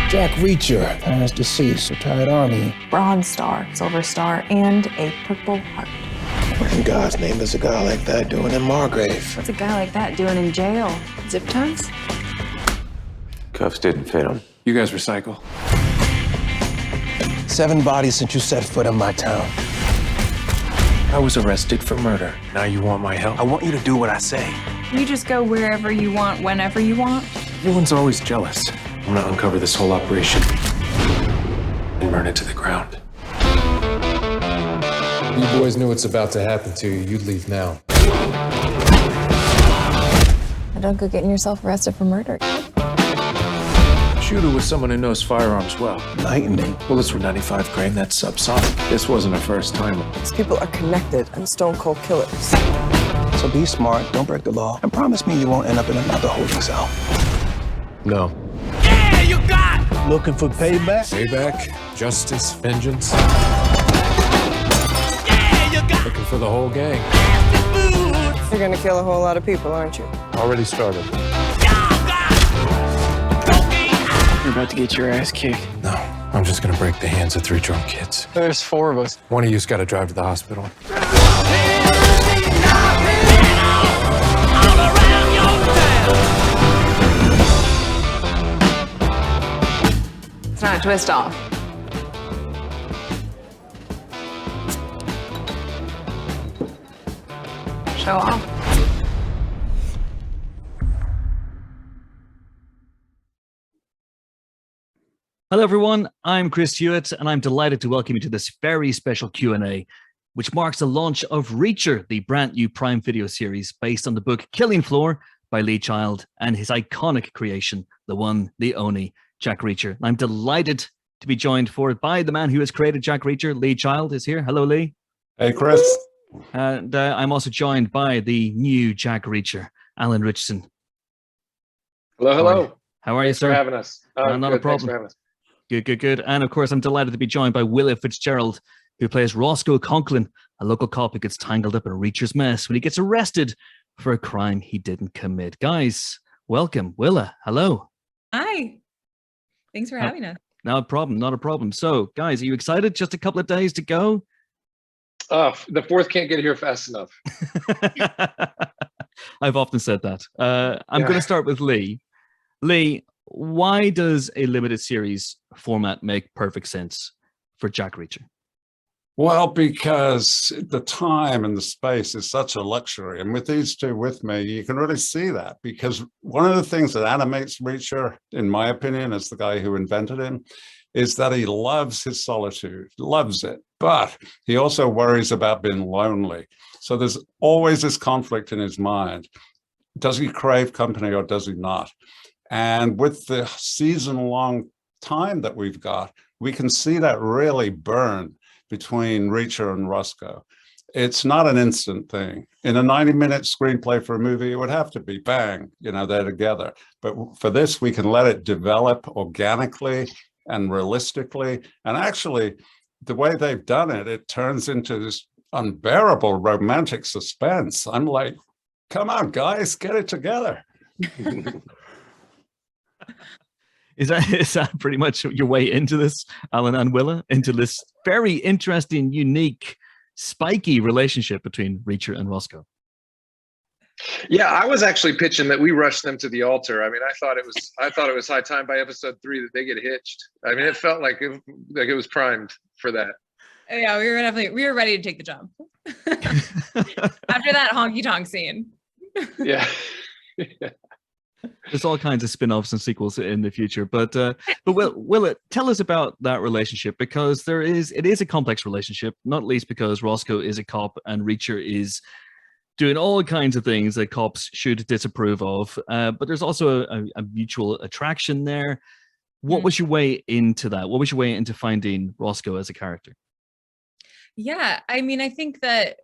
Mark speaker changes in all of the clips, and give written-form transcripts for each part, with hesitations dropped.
Speaker 1: Jack Reacher, parents deceased, retired Army.
Speaker 2: Bronze Star, Silver Star, and a Purple Heart.
Speaker 1: What in God's name is a guy like that doing in Margrave?
Speaker 2: What's a guy like that doing in jail? Zip ties?
Speaker 3: Cuffs didn't fit him.
Speaker 4: You guys recycle.
Speaker 1: 7 bodies since you set foot in my town.
Speaker 4: I was arrested for murder. Now you want my help?
Speaker 1: I want you to do what I say.
Speaker 2: You just go wherever you want, whenever you want?
Speaker 4: Everyone's always jealous. I'm gonna uncover this whole operation and burn it to the ground.
Speaker 5: You boys knew what's about to happen to you. You'd leave now.
Speaker 2: Don't go getting yourself arrested for murder.
Speaker 4: Shooter was someone who knows firearms well.
Speaker 1: Lightning.
Speaker 4: Bullets were 95 grain, that's subsonic. This wasn't a first timer.
Speaker 6: These people are connected and stone cold killers.
Speaker 1: So be smart, don't break the law, and promise me you won't end up in another holding cell.
Speaker 5: No.
Speaker 7: Yeah, you got it!
Speaker 1: Looking for payback?
Speaker 5: Payback, justice, vengeance.
Speaker 7: Yeah, you got
Speaker 5: Looking for the whole gang.
Speaker 7: it!
Speaker 6: You're gonna kill a whole lot of people, aren't you?
Speaker 5: Already started.
Speaker 8: You're about to get your ass kicked.
Speaker 5: No, I'm just gonna break the hands of 3 drunk kids.
Speaker 8: There's 4 of us.
Speaker 5: One of you's gotta drive to the hospital.
Speaker 2: It's not a twist off. Show off.
Speaker 9: Hello, everyone. I'm Chris Hewitt, and I'm delighted to welcome you to this very special Q&A, which marks the launch of Reacher, the brand new Prime Video series based on the book Killing Floor by Lee Child and his iconic creation, the one, the only, Jack Reacher. I'm delighted to be joined for it by the man who has created Jack Reacher. Lee Child is here. Hello, Lee.
Speaker 10: Hey, Chris.
Speaker 9: And I'm also joined by the new Jack Reacher, Alan Ritchson.
Speaker 11: Hello, hello.
Speaker 9: How are you, sir?
Speaker 11: Thanks for having us.
Speaker 9: Not
Speaker 11: good.
Speaker 9: a problem.
Speaker 11: Thanks for having us.
Speaker 9: Good. And of course, I'm delighted to be joined by Willa Fitzgerald, who plays Roscoe Conklin, a local cop who gets tangled up in Reacher's mess when he gets arrested for a crime he didn't commit. Guys, welcome. Willa, hello.
Speaker 12: Hi. Thanks for having us.
Speaker 9: Not a problem. So, guys, are you excited? Just a couple of days to go?
Speaker 11: The 4th can't get here fast enough.
Speaker 9: I've often said that. I'm going to start with Lee. Lee, why does a limited series format make perfect sense for Jack Reacher?
Speaker 10: Well, because the time and the space is such a luxury. And with these two with me, you can really see that, because one of the things that animates Reacher, in my opinion, as the guy who invented him, is that he loves his solitude, loves it, but he also worries about being lonely. So there's always this conflict in his mind. Does he crave company or does he not? And with the season-long time that we've got, we can see that really burn between Reacher and Roscoe. It's not an instant thing. In a 90-minute screenplay for a movie, it would have to be bang, they're together. But for this, we can let it develop organically and realistically. And actually, the way they've done it, it turns into this unbearable romantic suspense. I'm like, come on, guys, get it together.
Speaker 9: Is that pretty much your way into this, Alan and Willa, into this very interesting, unique, spiky relationship between Reacher and Roscoe?
Speaker 11: Yeah, I was actually pitching that we rush them to the altar. I mean, I thought it was high time by episode 3 that they get hitched. I mean, it felt like it was primed for that.
Speaker 12: Yeah, we were ready to take the jump after that honky tonk scene.
Speaker 11: Yeah.
Speaker 9: There's all kinds of spin-offs and sequels in the future, but will it tell us about that relationship, because it is a complex relationship, not least because Roscoe is a cop and Reacher is doing all kinds of things that cops should disapprove of, but there's also a mutual attraction there. What was your way into that? What was your way into finding Roscoe as a character?
Speaker 12: Yeah, I mean, I think that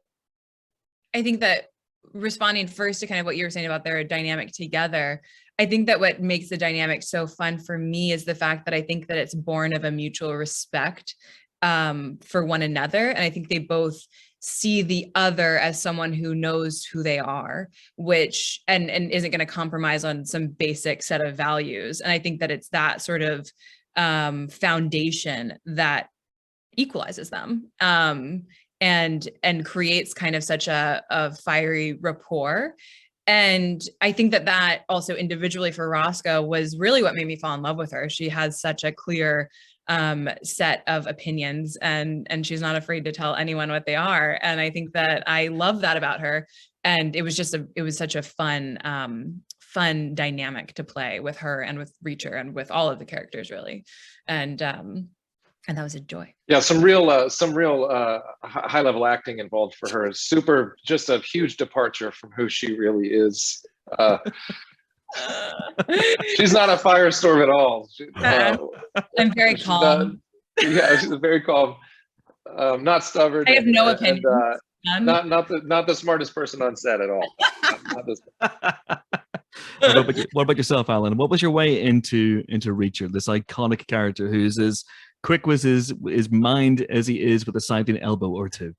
Speaker 12: responding first to kind of what you were saying about their dynamic together, I think that what makes the dynamic so fun for me is the fact that I think that it's born of a mutual respect for one another. And I think they both see the other as someone who knows who they are, which and isn't going to compromise on some basic set of values. And I think that it's that sort of foundation that equalizes them and creates kind of such a fiery rapport. And I think that that also individually for Roscoe was really what made me fall in love with her. She has such a clear set of opinions and she's not afraid to tell anyone what they are. And I think that I love that about her. And it was such a fun dynamic to play with her and with Reacher and with all of the characters really. And that was a joy.
Speaker 11: Yeah, some real high level acting involved for her. Super, just a huge departure from who she really is. She's not a firestorm at all.
Speaker 12: I'm very calm.
Speaker 11: She's very calm. Not stubborn.
Speaker 12: I have no opinion.
Speaker 11: Not the smartest person on set at all. Not this.
Speaker 9: What about yourself, Alan? What was your way into Reacher, this iconic character who's as quick with his mind as he is with a sighting elbow or two?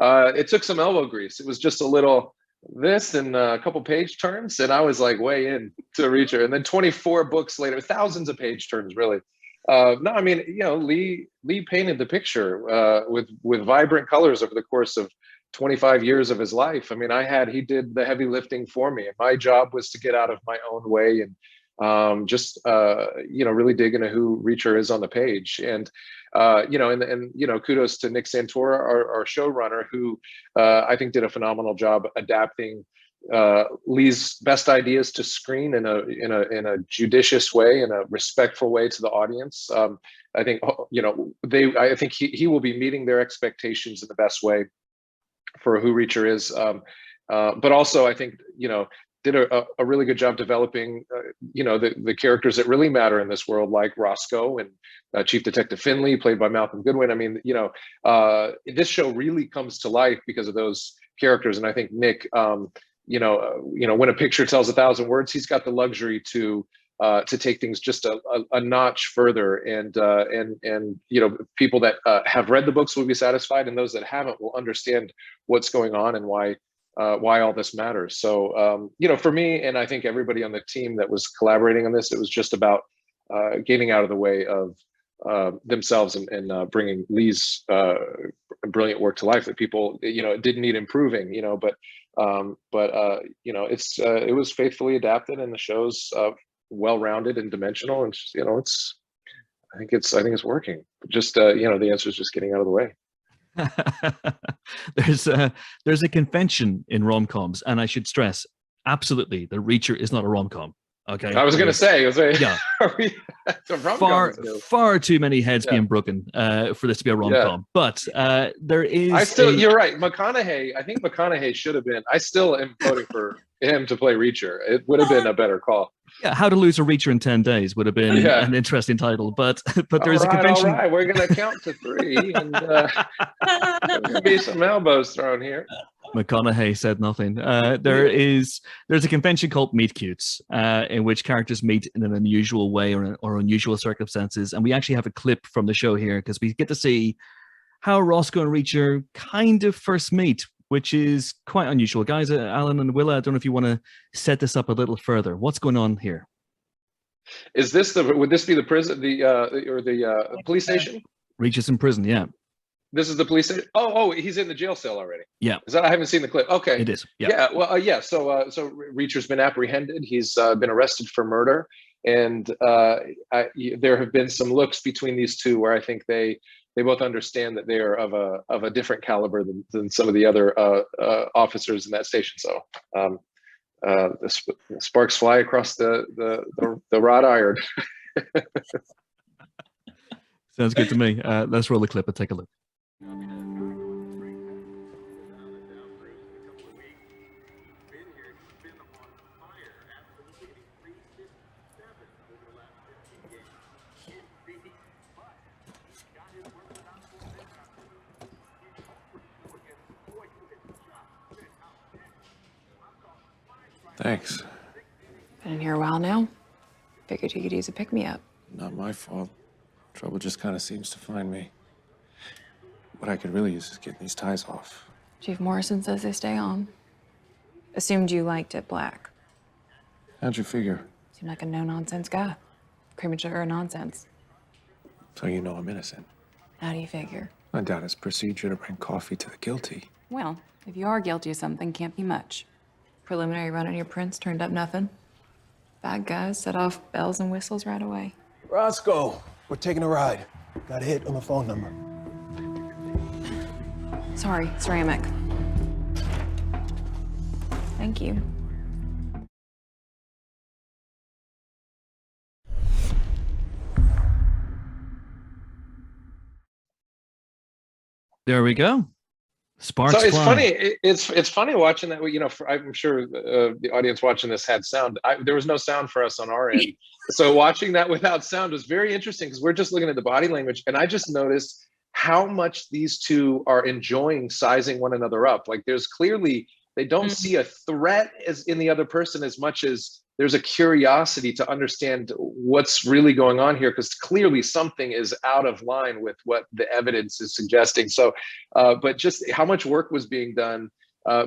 Speaker 11: It took some elbow grease. It was just a little this and a couple page turns, and I was like way in to Reacher. And then 24 books later, thousands of page turns, really. No, I mean, Lee painted the picture with vibrant colors over the course of 25 years of his life. I mean, he did the heavy lifting for me, and my job was to get out of my own way and really dig into who Reacher is on the page. And kudos to Nick Santora, our showrunner, who I think did a phenomenal job adapting Lee's best ideas to screen in a judicious way, in a respectful way to the audience. I think I think he will be meeting their expectations in the best way for who Reacher is. But also, I think did a really good job developing the characters that really matter in this world, like Roscoe and Chief Detective Finley, played by Malcolm Goodwin. I mean, this show really comes to life because of those characters. And I think Nick, when a picture tells 1,000 words, he's got the luxury to take things just a notch further. And people that have read the books will be satisfied, and those that haven't will understand what's going on and why all this matters. So, for me, and I think everybody on the team that was collaborating on this, it was just about getting out of the way of themselves and bringing Lee's brilliant work to life that people, it didn't need improving, but it was faithfully adapted, and the show's well-rounded and dimensional, and I think it's working. Just the answer is just getting out of the way.
Speaker 9: There's a convention in rom-coms, and I should stress absolutely the Reacher is not a rom-com. Okay,
Speaker 11: I was going to say,
Speaker 9: far too many heads being broken for this to be a rom-com. But there is.
Speaker 11: You're right. McConaughey. I think McConaughey should have been. I still am voting for him to play Reacher. It would have been a better call.
Speaker 9: Yeah, How to Lose a Reacher in 10 Days would have been an interesting title, but there is a convention.
Speaker 11: All right, we're going to count to 3, and there's going to be some elbows thrown here.
Speaker 9: McConaughey said nothing. There's a convention called Meet Cutes, in which characters meet in an unusual way or unusual circumstances, and we actually have a clip from the show here because we get to see how Roscoe and Reacher kind of first meet, which is quite unusual. Guys, Alan and Willa, I don't know if you want to set this up a little further. What's going on here?
Speaker 11: Would this be the prison, the police station?
Speaker 9: Reacher's in prison, yeah.
Speaker 11: This is the police station. Oh, he's in the jail cell already.
Speaker 9: Yeah.
Speaker 11: I haven't seen the clip. Okay.
Speaker 9: It is.
Speaker 11: Yeah. Well, So Reacher's been apprehended. He's been arrested for murder, and there have been some looks between these two where I think they both understand that they are of a different caliber than some of the other officers in that station. So the sparks fly across the wrought iron.
Speaker 9: Sounds good to me. Let's roll the clip and take a look.
Speaker 3: Thanks.
Speaker 2: Been in here a while now. Figured you could use a pick-me-up.
Speaker 3: Not my fault. Trouble just kind of seems to find me. What I could really use is getting these ties off.
Speaker 2: Chief Morrison says they stay on. Assumed you liked it black.
Speaker 3: How'd you figure?
Speaker 2: Seemed like a no-nonsense guy. Premature nonsense.
Speaker 3: So you know I'm innocent.
Speaker 2: How do you figure?
Speaker 3: I doubt it's procedure to bring coffee to the guilty.
Speaker 2: Well, if you are guilty of something, can't be much. Preliminary run on your prints turned up nothing. Bad guys set off bells and whistles right away.
Speaker 1: Roscoe, we're taking a ride. Got a hit on the phone number.
Speaker 2: Sorry, ceramic. Thank you.
Speaker 9: There we go. Sparks
Speaker 11: So it's
Speaker 9: fly.
Speaker 11: funny. It's funny watching that. You know, I'm sure the audience watching this had sound. There was no sound for us on our end, so watching that without sound was very interesting because we're just looking at the body language, and I just noticed how much these two are enjoying sizing one another up. Like, there's clearly they don't see a threat as in the other person as much as there's a curiosity to understand what's really going on here, because clearly something is out of line with what the evidence is suggesting. So, but just how much work was being done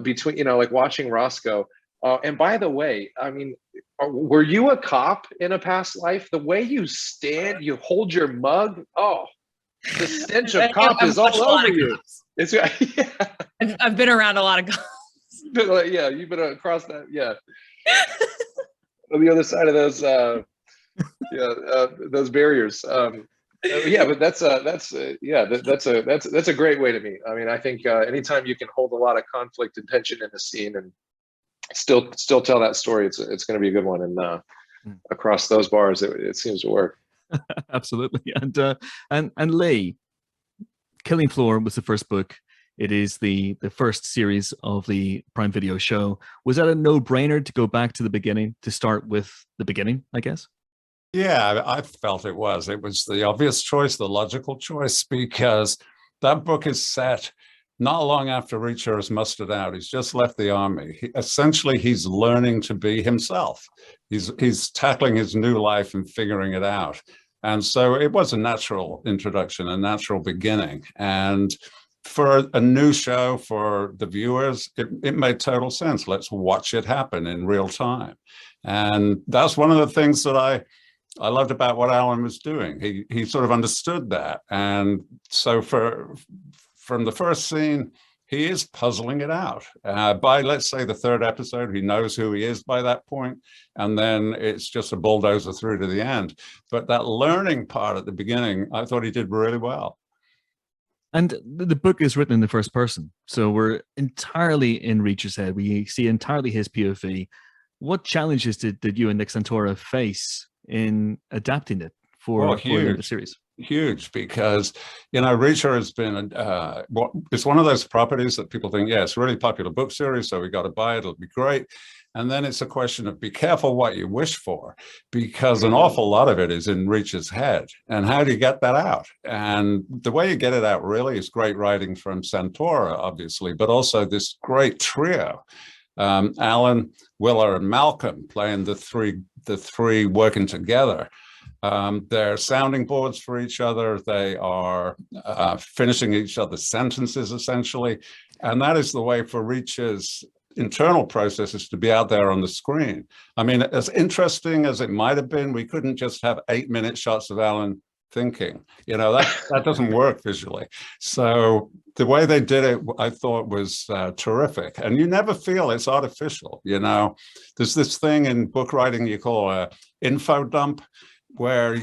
Speaker 11: between, you know, like watching Roscoe. And by the way, I mean, were you a cop in a past life? The way you stand, you hold your mug. Oh, the stench of cop is all over you. It's, yeah.
Speaker 12: I've been around a lot of cops.
Speaker 11: Yeah, you've been across that. Yeah. On the other side of those, those barriers. Yeah, but that's a great way to meet. I mean, I think anytime you can hold a lot of conflict and tension in a scene and still tell that story, it's going to be a good one. And across those bars, it seems to work.
Speaker 9: Absolutely. And Lee, Killing Floor was the first book. It is the first series of the Prime Video show. Was that a no-brainer to go back to the beginning, to start with the beginning, I guess?
Speaker 10: Yeah, I felt it was. It was the obvious choice, the logical choice, because that book is set not long after Reacher is mustered out. He's just left the army. Essentially, he's learning to be himself. He's tackling his new life and figuring it out. And so it was a natural introduction, a natural beginning. And for a new show for the viewers, it made total sense. Let's watch it happen in real time. And that's one of the things that I loved about what Alan was doing. He sort of understood that. And so from the first scene, he is puzzling it out. By, let's say, the third episode, he knows who he is by that point, and then it's just a bulldozer through to the end. But that learning part at the beginning, I thought he did really well.
Speaker 9: And the book is written in the first person, so we're entirely in Reacher's head. We see entirely his POV. What challenges did you and Nick Santora face in adapting it for the series?
Speaker 10: Huge, because, you know, Reacher has been it's one of those properties that people think, yeah, it's a really popular book series, so we got to buy it, it'll be great. And then it's a question of be careful what you wish for, because an awful lot of it is in Reacher's head. And how do you get that out? And the way you get it out really is great writing from Santora, obviously, but also this great trio. Alan, Willa, and Malcolm playing the three working together. They're sounding boards for each other. They are finishing each other's sentences, essentially. And that is the way for Reacher's internal processes to be out there on the screen. I mean, as interesting as it might have been, we couldn't just have 8-minute shots of Alan thinking. You know, that doesn't work visually. So the way they did it, I thought was terrific. And you never feel it's artificial. You know, there's this thing in book writing you call a info dump, where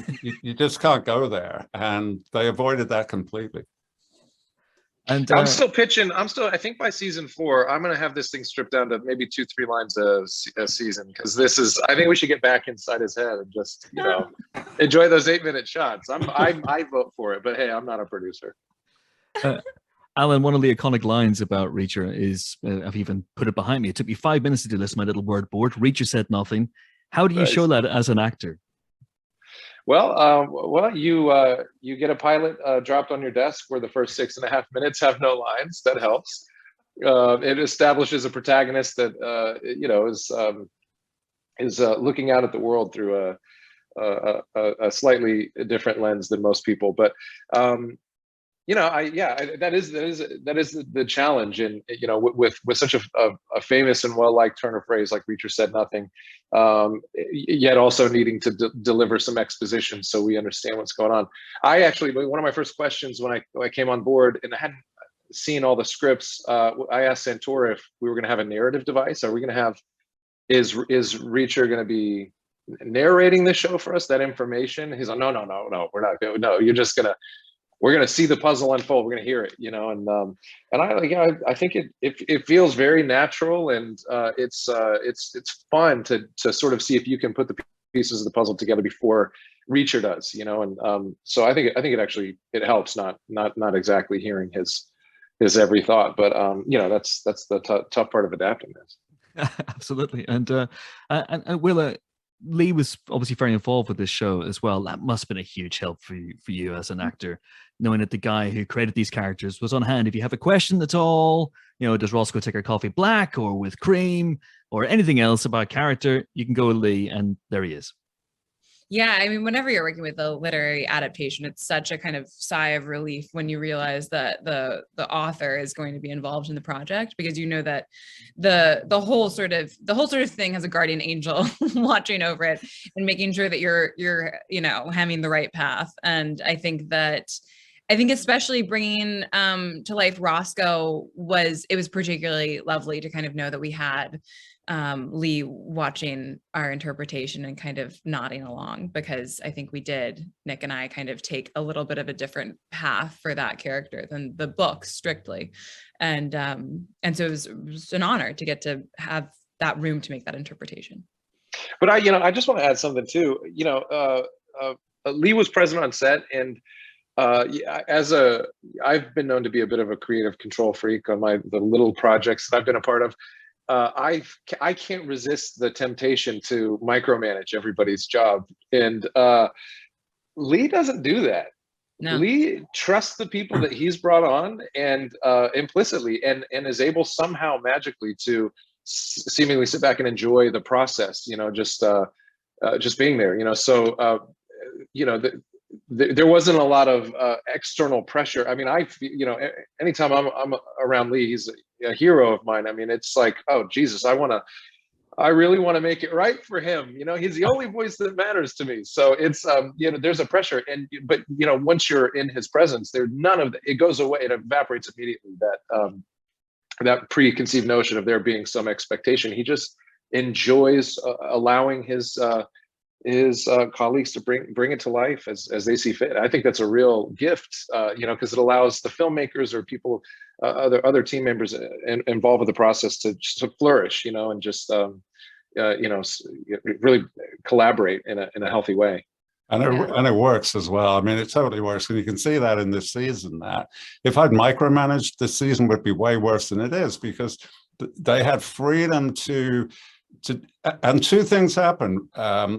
Speaker 10: you just can't go there. And they avoided that completely.
Speaker 11: And I'm still pitching. I think by season 4, I'm going to have this thing stripped down to maybe 2-3 lines a season, because I think we should get back inside his head and just, you know, enjoy those 8-minute shots. I vote for it, but hey, I'm not a producer.
Speaker 9: Alan, one of the iconic lines about Reacher is, I've even put it behind me. It took me 5 minutes to do this, my little word board. Reacher said nothing. How do you show that as an actor?
Speaker 11: Well, you get a pilot dropped on your desk where the first 6.5 minutes have no lines. That helps. It establishes a protagonist that you know is looking out at the world through a slightly different lens than most people. But that is the challenge, and with such a famous and well-liked turn of phrase like Reacher said nothing, yet also needing to deliver some exposition so we understand what's going on. I actually, one of my first questions when I came on board and I hadn't seen all the scripts, I asked Santoro if we were going to have a narrative device. Are we going to have, is Reacher going to be narrating the show for us, that information? He's like, no, we're not. No, we're gonna see the puzzle unfold. We're gonna hear it, and I think it feels very natural, and it's fun to sort of see if you can put the pieces of the puzzle together before Reacher does, and so I think it helps, not exactly hearing his every thought, but that's the tough part of adapting this.
Speaker 9: Absolutely, and Willa, Lee was obviously very involved with this show as well. That must have been a huge help for you as an actor, knowing that the guy who created these characters was on hand. If you have a question at all, does Roscoe take her coffee black or with cream or anything else about character, you can go to Lee and there he is.
Speaker 12: Yeah, I mean, whenever you're working with a literary adaptation, it's such a kind of sigh of relief when you realize that the author is going to be involved in the project, because that the whole sort of thing has a guardian angel watching over it and making sure that you're hemming the right path. And I think especially bringing to life Roscoe was particularly lovely to kind of know that we had Lee watching our interpretation and kind of nodding along, because I think Nick and I kind of take a little bit of a different path for that character than the book strictly. And so it was an honor to get to have that room to make that interpretation.
Speaker 11: But I just want to add something too. Lee was present on set, and I've been known to be a bit of a creative control freak on the little projects that I've been a part of. I can't resist the temptation to micromanage everybody's job, and Lee doesn't do that. No. Lee trusts the people that he's brought on, and implicitly, and is able somehow magically to seemingly sit back and enjoy the process. Just being there. So there wasn't a lot of external pressure. I mean, anytime I'm around Lee, he's a hero of mine. I mean, it's like, oh Jesus, I really want to make it right for him. He's the only voice that matters to me. So it's there's a pressure, but once you're in his presence, there's none of it goes away. It evaporates immediately. That preconceived notion of there being some expectation. He just enjoys allowing his colleagues to bring it to life as they see fit. I think that's a real gift, because it allows the filmmakers or people, other team members involved with the process to flourish, and just really collaborate in a healthy way.
Speaker 10: And it works as well. I mean, it totally works. And you can see that in this season, that if I'd micromanaged, this season would be way worse than it is, because they had freedom and two things happened.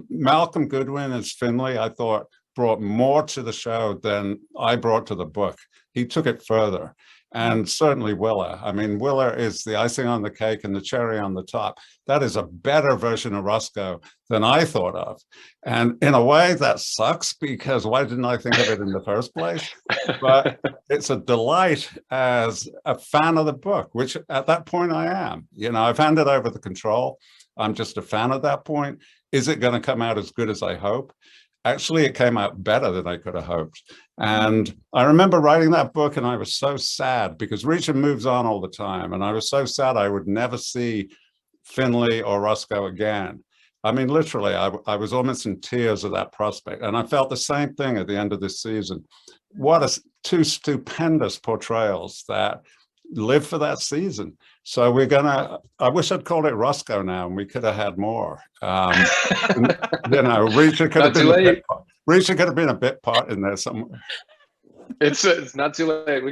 Speaker 10: Malcolm Goodwin as Finley, I thought, brought more to the show than I brought to the book. He took it further. And certainly Willa. I mean, Willa is the icing on the cake and the cherry on the top. That is a better version of Roscoe than I thought of. And in a way that sucks, because why didn't I think of it in the first place? But it's a delight as a fan of the book, which at that point I am. I've handed over the control. I'm just a fan at that point. Is it going to come out as good as I hope? Actually, it came out better than I could have hoped. And I remember writing that book, and I was so sad, because Reacher moves on all the time. And I was so sad I would never see Finley or Roscoe again. I mean, literally, I was almost in tears at that prospect. And I felt the same thing at the end of this season. What two stupendous portrayals that live for that season. So I wish I'd called it Roscoe now, and we could have had more. Reacher could have been a bit part in there somewhere.
Speaker 11: It's not too late.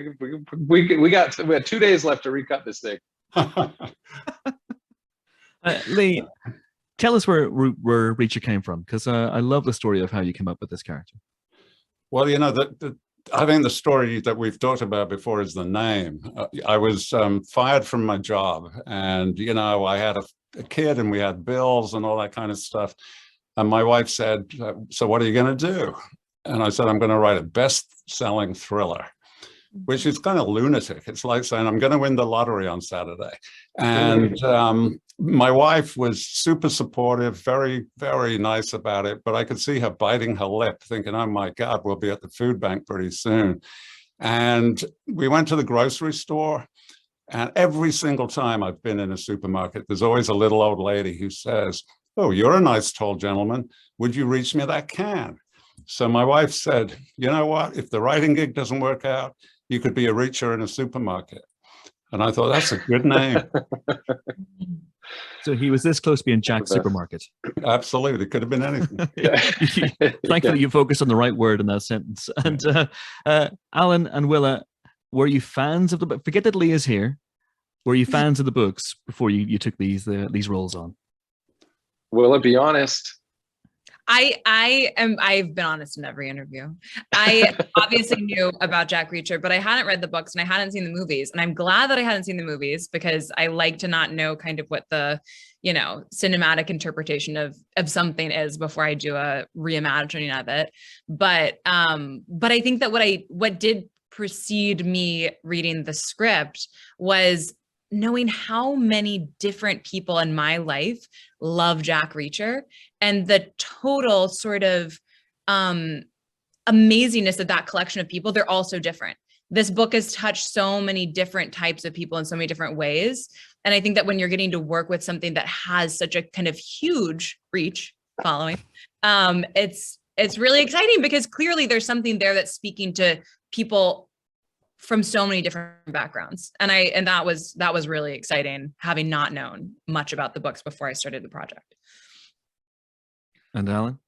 Speaker 11: We had 2 days left to recut this thing.
Speaker 9: Lee, tell us where Reacher came from, because I love the story of how you came up with this character.
Speaker 10: Well, I think the story that we've talked about before is the name. I was fired from my job, and I had a kid, and we had bills and all that kind of stuff. And my wife said, "So what are you going to do?" And I said, "I'm going to write a best-selling thriller." which is kind of lunatic. It's like saying, I'm going to win the lottery on Saturday. And my wife was super supportive, very, very nice about it. But I could see her biting her lip, thinking, oh my God, we'll be at the food bank pretty soon. And we went to the grocery store. And every single time I've been in a supermarket, there's always a little old lady who says, oh, you're a nice tall gentleman. Would you reach me that can? So my wife said, you know what? If the writing gig doesn't work out, you could be a reacher in a supermarket. And I thought, that's a good name.
Speaker 9: So he was this close to being Jack's Supermarket.
Speaker 10: Absolutely. It could have been anything.
Speaker 9: Thankfully, you focused on the right word in that sentence. And Alan and Willa, were you fans of the book? Forget that Lee is here. Were you fans of the books before you took these roles on?
Speaker 11: Willa, be honest.
Speaker 12: I've been honest in every interview. I obviously knew about Jack Reacher, but I hadn't read the books and I hadn't seen the movies. And I'm glad that I hadn't seen the movies because I like to not know kind of what the, cinematic interpretation of something is before I do a reimagining of it. But I think that what did precede me reading the script was knowing how many different people in my life love Jack Reacher and the total sort of amazingness of that collection of people. They're all so different. This book has touched so many different types of people in so many different ways. And I think that when you're getting to work with something that has such a kind of huge reach following, it's really exciting because clearly there's something there that's speaking to people from so many different backgrounds. And that was really exciting, having not known much about the books before I started the project.
Speaker 9: And Alan?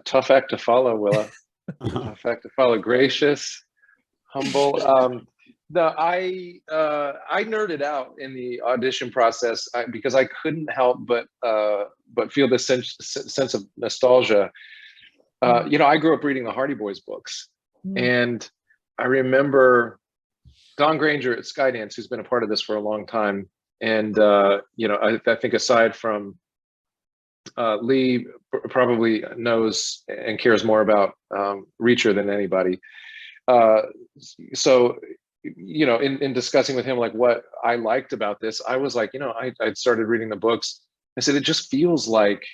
Speaker 11: Tough act to follow, Willa. Tough act to follow. Gracious, humble. I nerded out in the audition process because I couldn't help but feel this sense of nostalgia. I grew up reading the Hardy Boys books, and I remember Don Granger at Skydance, who's been a part of this for a long time. And, I think aside from Lee probably knows and cares more about Reacher than anybody. So, in discussing with him, like what I liked about this, I was like, I started reading the books. I said, it just feels like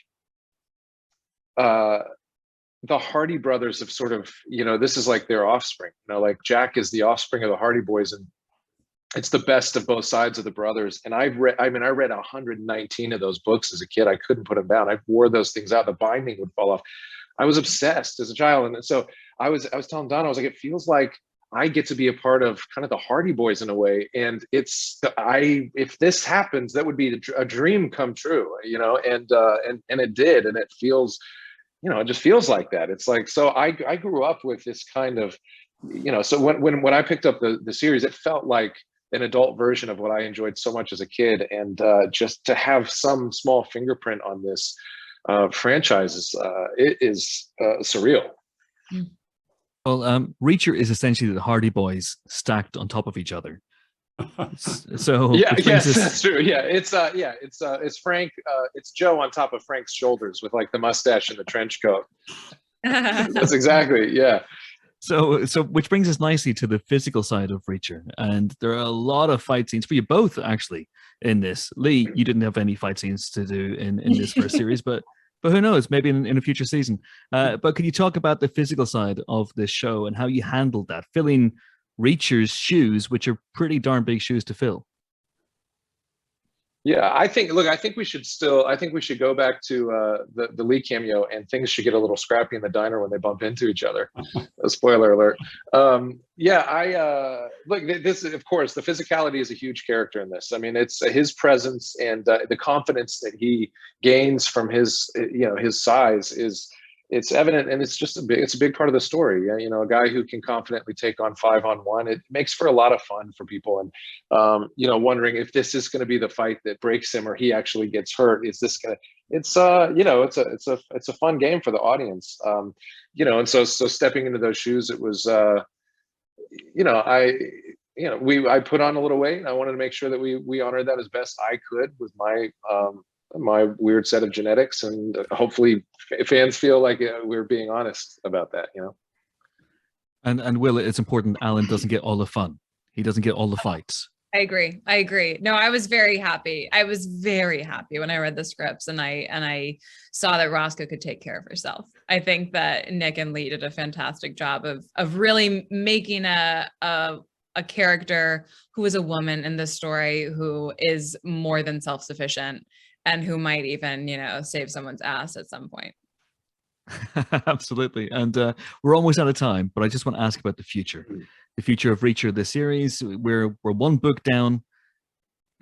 Speaker 11: the Hardy brothers have sort of, this is like their offspring, like Jack is the offspring of the Hardy Boys, and it's the best of both sides of the brothers. And I read 119 of those books as a kid. I couldn't put them down. I wore those things out. The binding would fall off. I was obsessed as a child. And so I was telling Don, I was like, it feels like I get to be a part of kind of the Hardy Boys in a way. And if this happens, that would be a dream come true, and it did. And it feels, it just feels like that. It's like, so I grew up with this kind of, so when I picked up the series, it felt like an adult version of what I enjoyed so much as a kid. And just to have some small fingerprint on this franchise is surreal.
Speaker 9: Well, Reacher is essentially the Hardy Boys stacked on top of each other. So
Speaker 11: that's true. Yeah, it's Frank. It's Joe on top of Frank's shoulders with like the mustache and the trench coat. That's exactly, yeah.
Speaker 9: So which brings us nicely to the physical side of Reacher, and there are a lot of fight scenes for you both actually in this. Lee, you didn't have any fight scenes to do in this first series, but who knows, maybe in a future season. But could you talk about the physical side of this show and how you handled that, filling Reacher's shoes, which are pretty darn big shoes to fill?
Speaker 11: Yeah, I think we should go back to the Lee cameo, and things should get a little scrappy in the diner when they bump into each other. Spoiler alert. This, of course, the physicality is a huge character in this. I mean, it's his presence and the confidence that he gains from his size it's evident, and it's a big part of the story. A guy who can confidently take on 5-on-1, it makes for a lot of fun for people. And, wondering if this is going to be the fight that breaks him or he actually gets hurt. Is this going to, it's a fun game for the audience. And so stepping into those shoes, it was, I put on a little weight, and I wanted to make sure that we honored that as best I could with my weird set of genetics, and hopefully fans feel like we're being honest about that.
Speaker 9: And Will, it's important Alan doesn't get all the fun. He doesn't get all the fights.
Speaker 12: I agree. No, I was very happy. I was very happy when I read the scripts and I saw that Roscoe could take care of herself. I think that Nick and Lee did a fantastic job of really making a character who is a woman in this story who is more than self-sufficient and who might even, save someone's ass at some point.
Speaker 9: Absolutely. And we're almost out of time, but I just want to ask about the future. The future of Reacher, the series. We're one book down.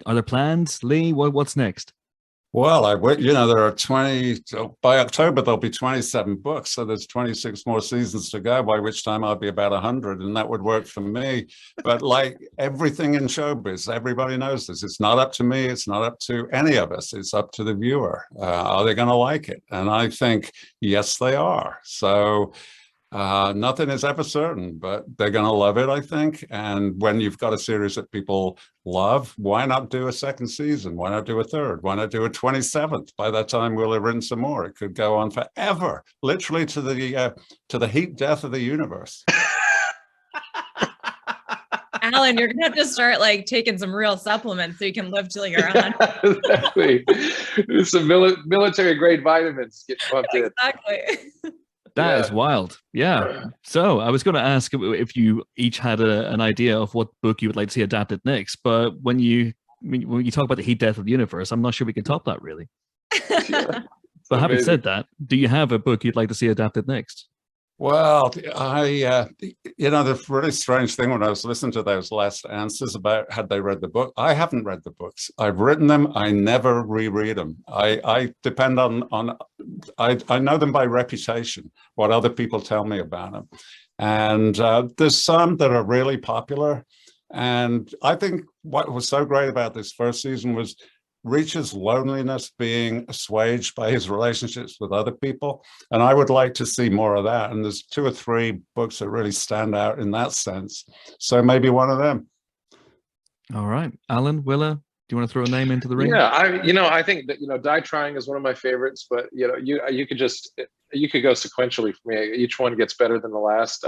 Speaker 9: Are there plans, Lee? What's next?
Speaker 10: Well, there are 20, by October, there'll be 27 books. So there's 26 more seasons to go, by which time I'll be about 100, and that would work for me. But like everything in showbiz, everybody knows this. It's not up to me. It's not up to any of us. It's up to the viewer. Are they going to like it? And I think, yes, they are. So nothing is ever certain, but they're going to love it, I think. And when you've got a series that people love, why not do a second season? Why not do a third? Why not do a 27th? By that time, we'll have written some more. It could go on forever, literally to the heat death of the universe.
Speaker 12: Alan, you're gonna have to start taking some real supplements so you can live till you're on.
Speaker 11: Exactly. Some military grade vitamins get pumped in.
Speaker 12: Exactly.
Speaker 9: That is wild. Yeah. So I was going to ask if you each had an idea of what book you would like to see adapted next, but when you talk about the heat death of the universe, I'm not sure we can top that really. But having said that, do you have a book you'd like to see adapted next?
Speaker 10: Well, the really strange thing when I was listening to those last answers about had they read the book, I haven't read the books. I've written them. I never reread them. I depend on I know them by reputation, what other people tell me about them. And there's some that are really popular. And I think what was so great about this first season was Reacher's loneliness being assuaged by his relationships with other people. And I would like to see more of that. And there's 2 or 3 books that really stand out in that sense. So maybe one of them.
Speaker 9: All right. Alan, Willa, do you want to throw a name into the ring?
Speaker 11: Yeah, I think that, Die Trying is one of my favorites, but you could go sequentially for me. Each one gets better than the last.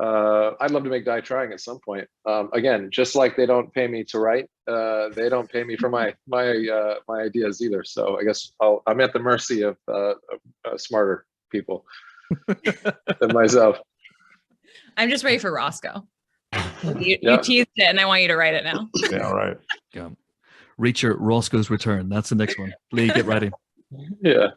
Speaker 11: I'd love to make Die Trying at some point. Again, just like they don't pay me to write, they don't pay me for my ideas either. So I guess I'm at the mercy of smarter people than myself.
Speaker 12: I'm just ready for Roscoe. You teased it, and I want you to write it now.
Speaker 10: Yeah, right.
Speaker 9: Yeah. Reacher, Roscoe's Return. That's the next one. Lee, get ready.
Speaker 11: Yeah.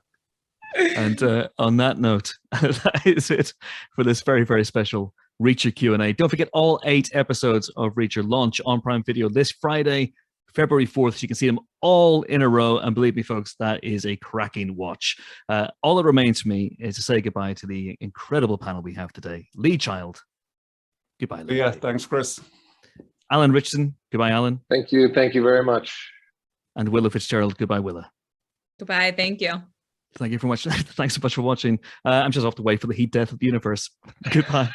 Speaker 9: And on that note, that is it for this very, very special Reacher Q&A. Don't forget, all 8 episodes of Reacher launch on Prime Video this Friday, February 4th. So you can see them all in a row. And believe me, folks, that is a cracking watch. All that remains for me is to say goodbye to the incredible panel we have today. Lee Child. Goodbye, Lee.
Speaker 10: Yeah, thanks, Chris.
Speaker 9: Alan Ritchson. Goodbye, Alan.
Speaker 11: Thank you. Thank you very much.
Speaker 9: And Willa Fitzgerald. Goodbye, Willa.
Speaker 12: Goodbye. Thank you.
Speaker 9: Thank you very much. Thanks so much for watching. I'm just off to wait for the heat death of the universe. Goodbye.